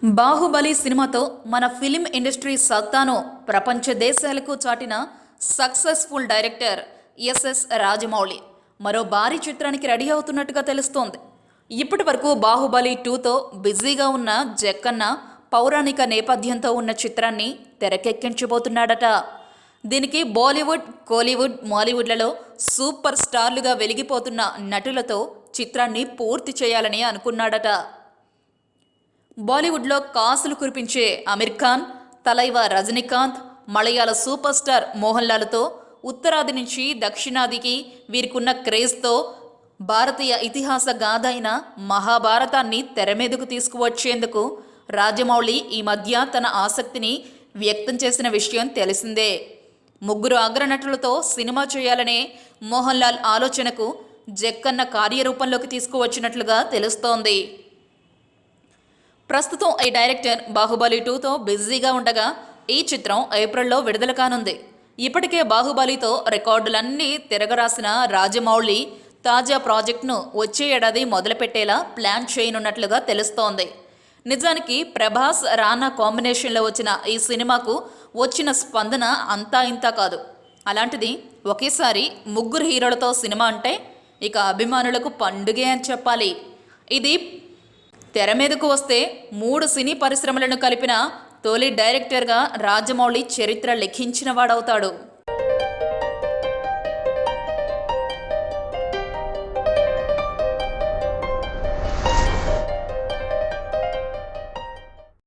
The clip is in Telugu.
బాహుబలి సినిమాతో మన ఫిలిం ఇండస్ట్రీ సత్తాను ప్రపంచ దేశాలకు చాటిన సక్సెస్ఫుల్ డైరెక్టర్ ఎస్ఎస్ రాజమౌళి మరో భారీ చిత్రానికి రెడీ అవుతున్నట్టుగా తెలుస్తోంది. ఇప్పటి వరకు బాహుబలి 2తో బిజీగా ఉన్న జక్కన్న పౌరాణిక నేపథ్యంతో ఉన్న చిత్రాన్ని తెరకెక్కించబోతున్నాడట. దీనికి బాలీవుడ్, కోలీవుడ్, మాలీవుడ్లలో సూపర్ స్టార్లుగా వెలిగిపోతున్న నటులతో చిత్రాన్ని పూర్తి చేయాలని అనుకున్నాడట. బాలీవుడ్లో కాసులు కురిపించే అమీర్ ఖాన్, తలైవా రజనీకాంత్, మలయాళ సూపర్ స్టార్ మోహన్ లాల్తో ఉత్తరాది నుంచి దక్షిణాదికి వీరికున్న క్రేజ్తో భారతీయ ఇతిహాస గాథ అయిన మహాభారతాన్ని తెరమీదకు తీసుకువచ్చేందుకు రాజమౌళి ఈ మధ్య తన ఆసక్తిని వ్యక్తం చేసిన విషయం తెలిసిందే. ముగ్గురు అగ్రనటులతో సినిమా చేయాలనే మోహన్ లాల్ ఆలోచనకు జక్కన్న కార్యరూపంలోకి తీసుకువచ్చినట్లుగా తెలుస్తోంది. ప్రస్తుతం ఈ డైరెక్టర్ బాహుబలి 2తో బిజీగా ఉండగా ఈ చిత్రం ఏప్రిల్లో విడుదల కానుంది. ఇప్పటికే బాహుబలితో రికార్డులన్నీ తిరగరాసిన రాజమౌళి తాజా ప్రాజెక్టును వచ్చే ఏడాది మొదలుపెట్టేలా ప్లాన్ చేయనున్నట్లుగా తెలుస్తోంది. నిజానికి ప్రభాస్, రానా కాంబినేషన్లో వచ్చిన ఈ సినిమాకు వచ్చిన స్పందన అంతా ఇంతా కాదు. అలాంటిది ఒకేసారి ముగ్గురు హీరోలతో సినిమా అంటే ఇక అభిమానులకు పండుగే అని చెప్పాలి. ఇది తెర మీదకు వస్తే 3 సినీ పరిశ్రమలను కలిపిన తొలి డైరెక్టర్గా రాజమౌళి చరిత్ర లిఖించిన వాడవుతాడు.